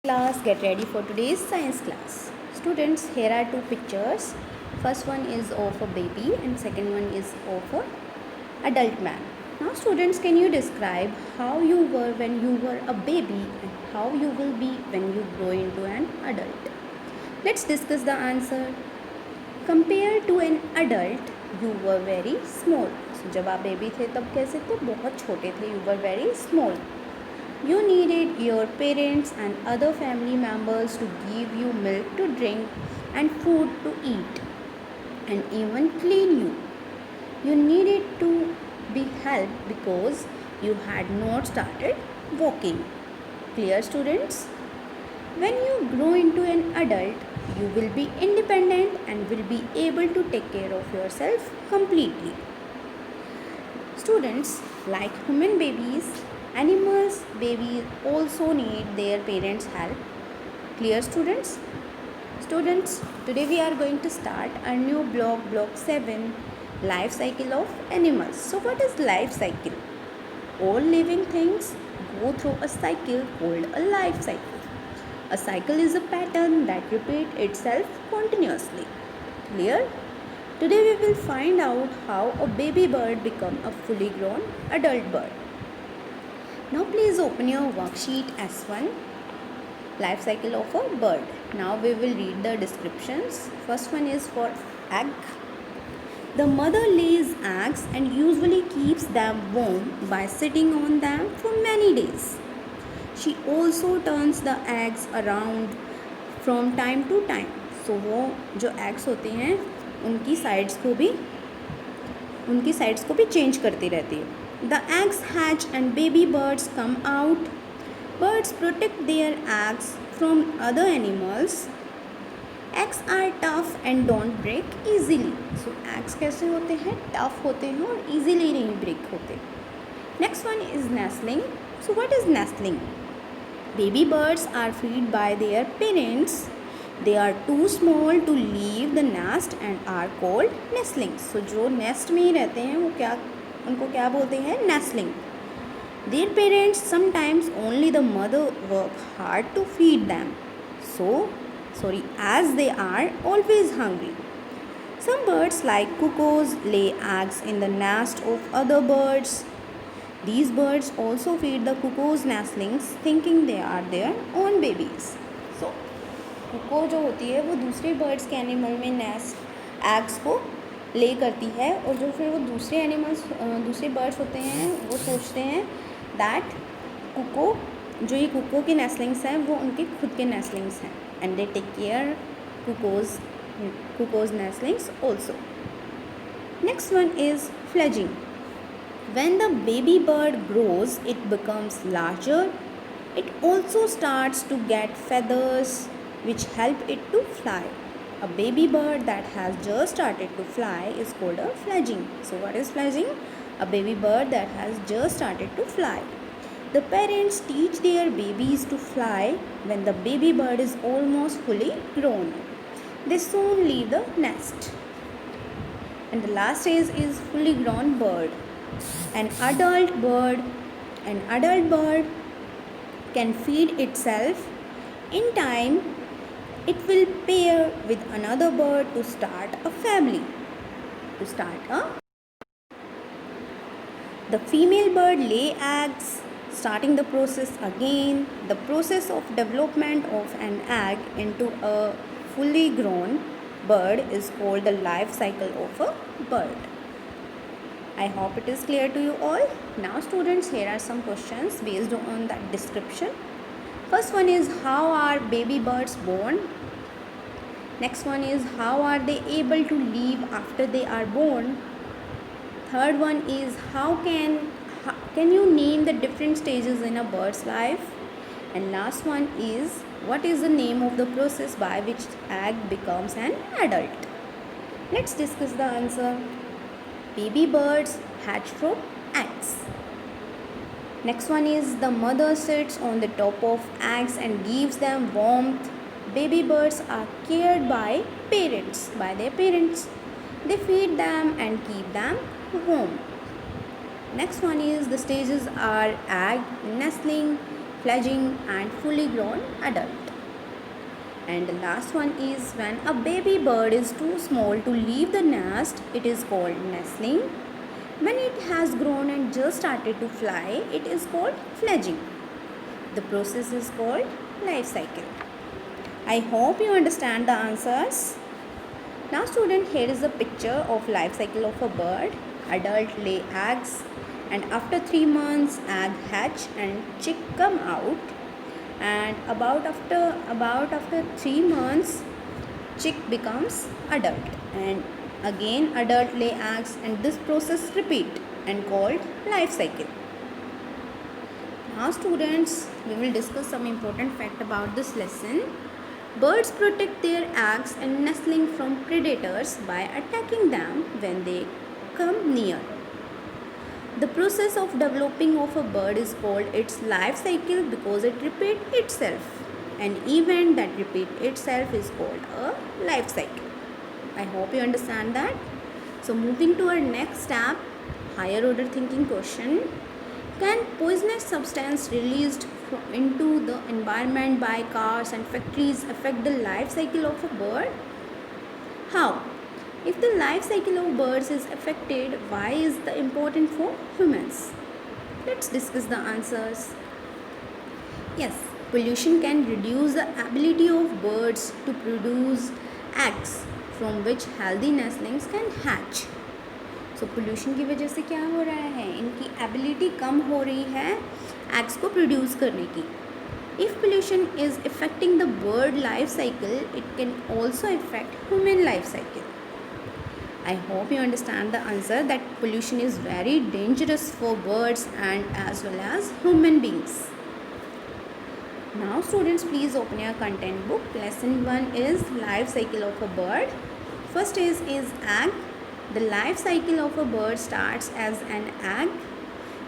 Class, get ready for today's science class. Students, here are two pictures. First one is of a baby and second one is of a adult man. Now students, can you describe how you were when you were a baby and how you will be when you grow into an adult? Let's discuss the answer. Compared to an adult, you were very small. So जब आप baby थे तब कैसे थे? बहुत छोटे थे. You were very small. You needed your parents and other family members to give you milk to drink and food to eat and even clean you. You needed to be helped because you had not started walking. Clear, students? When you grow into an adult, you will be independent and will be able to take care of yourself completely. Students, like human babies, animals babies also need their parents' help. Clear, students? Students, today we are going to start a new block 7, life cycle of animals. So what is life cycle? All living things go through a cycle called a life cycle. A cycle is a pattern that repeats itself continuously. Clear? Today we will find out how a baby bird becomes a fully grown adult bird. Now please open your worksheet S1, life cycle of a bird. Now we will read the descriptions. First one is for egg. The mother lays eggs and usually keeps them warm by sitting on them for many days. She also turns the eggs around from time to time. So वो जो eggs होते हैं उनकी sides को भी change करती रहती है. The eggs hatch and baby birds come out. Birds protect their eggs from other animals. Eggs are tough and don't break easily. So eggs कैसे होते हैं? Tough होते हैं और easily नहीं break होते. Next one is nestling. So what is nestling? Baby birds are fed by their parents. They are too small to leave the nest and are called nestlings. So जो nest में ही रहते हैं वो उनको क्या बोलते हैं? Nestling. Their parents sometimes only the mother work hard to feed them. As they are always hungry. Some birds like cuckoos lay eggs in the nest of other birds. These birds also feed the cuckoo's nestlings thinking they are their own babies. So cuckoo जो होती है वो दूसरे birds के animal में nest eggs को ले करती है और जो फिर वो दूसरे एनिमल्स दूसरे बर्ड्स होते हैं वो सोचते हैं दैट जो ये कुको के नेस्लिंग्स हैं वो उनके खुद के नेस्लिंग्स हैं and they take care cuckoos nestlings also. Next one is fledging. When the baby bird grows it becomes larger. It also starts to get feathers which help it to fly. A baby bird that has just started to fly is called a fledgling. So what is fledgling? A baby bird that has just started to fly. The parents teach their babies to fly when the baby bird is almost fully grown. They soon leave the nest. And the last stage is fully grown bird. An adult bird can feed itself. In time, it will pair with another bird to start a family. The female bird lay eggs, starting the process again. The process of development of an egg into a fully grown bird is called the life cycle of a bird. I hope it is clear to you all. Now students, here are some questions based on that description. First one is, how are baby birds born? Next one is, how are they able to live after they are born? Third one is, how can you name the different stages in a bird's life? And last one is, what is the name of the process by which egg becomes an adult? Let's discuss the answer. Baby birds hatch from eggs. Next one is, the mother sits on the top of eggs and gives them warmth. Baby birds are cared by their parents. They feed them and keep them warm. Next one is, the stages are egg, nestling, fledgling and fully grown adult. And the last one is when a baby bird is too small to leave the nest, it is called nestling. When it has grown and just started to fly, it is called fledging. The process is called life cycle. I hope you understand the answers. Now student, here is a picture of life cycle of a bird. Adult lay eggs and after 3 months egg hatch and chick come out, and about after 3 months chick becomes adult, and again adult lay eggs, and this process repeat and called life cycle. Now students, we will discuss some important fact about this lesson. Birds protect their eggs and nestling from predators by attacking them when they come near. The process of developing of a bird is called its life cycle because it repeats itself. An event that repeats itself is called a life cycle. I hope you understand that. So moving to our next step, higher order thinking question. Can poisonous substance released into the environment by cars and factories affect the life cycle of a bird? How? If the life cycle of birds is affected, why is it important for humans? Let's discuss the answers. Yes, pollution can reduce the ability of birds to produce eggs from which healthy nestlings can hatch. So pollution की वजह से क्या हो रहा है, इनकी ability कम हो रही है एग्स को प्रोड्यूस करने की. If pollution is affecting the bird life cycle, it can also affect human life cycle. I hope you understand the answer that pollution is very dangerous for birds and as well as human beings. Now students, please open your content book. Lesson 1 is life cycle of a bird. First is egg. The life cycle of a bird starts as an egg.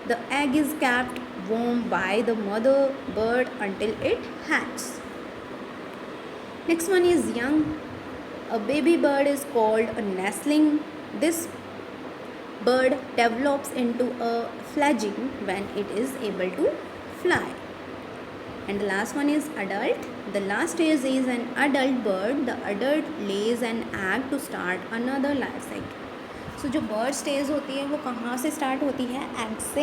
The egg is kept warm by the mother bird until it hatches. Next one is young. A baby bird is called a nestling. This bird develops into a fledgling when it is able to fly. And the last one is adult. The last stage is an adult bird. The adult lays an egg to start another life cycle. So जो bird stage होती है वो कहाँ से start होती है, egg से,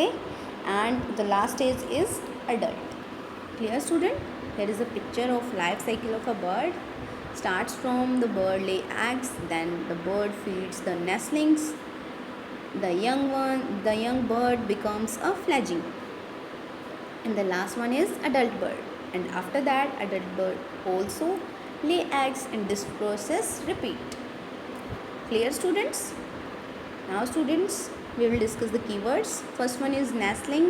and the last stage is adult. Clear student? Here is a picture of life cycle of a bird. Starts from the bird lay eggs, then the bird feeds the nestlings. The young bird becomes a fledgling. And the last one is adult bird, and after that adult bird also lay eggs, and this process repeat. Clear students? Now students, we will discuss the keywords. First one is nestling,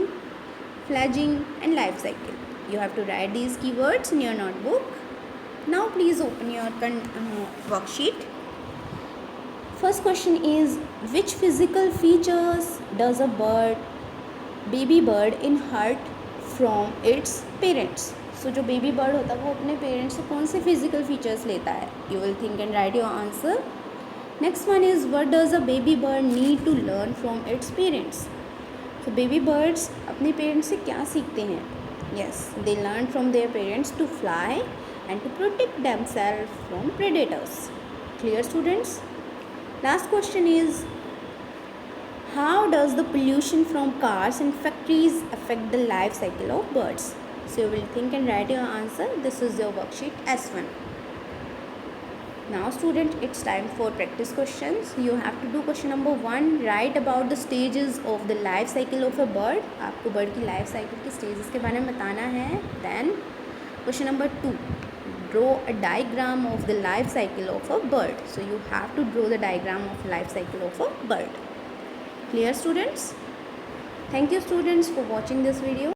fledgling and life cycle. You have to write these keywords in your notebook. Now please open your worksheet. First question is, which physical features does a baby bird inherit from its parents? So जो baby bird होता है वो अपने parents से कौन से physical features लेता है? You will think and write your answer. Next one is, what does a baby bird need to learn from its parents? So baby birds अपने parents से क्या सीखते हैं? Yes, they learn from their parents to fly and to protect themselves from predators. Clear students? Last question is, how does the pollution from cars and factories affect the life cycle of birds? So you will think and write your answer. This is your worksheet S1. Now student, it's time for practice questions. You have to do question number 1. Write about the stages of the life cycle of a bird. आपको bird की life cycle के stages के बारे में बताना है. Then question number 2. Draw a diagram of the life cycle of a bird. So you have to draw the diagram of life cycle of a bird. Clear students? Thank you students for watching this video.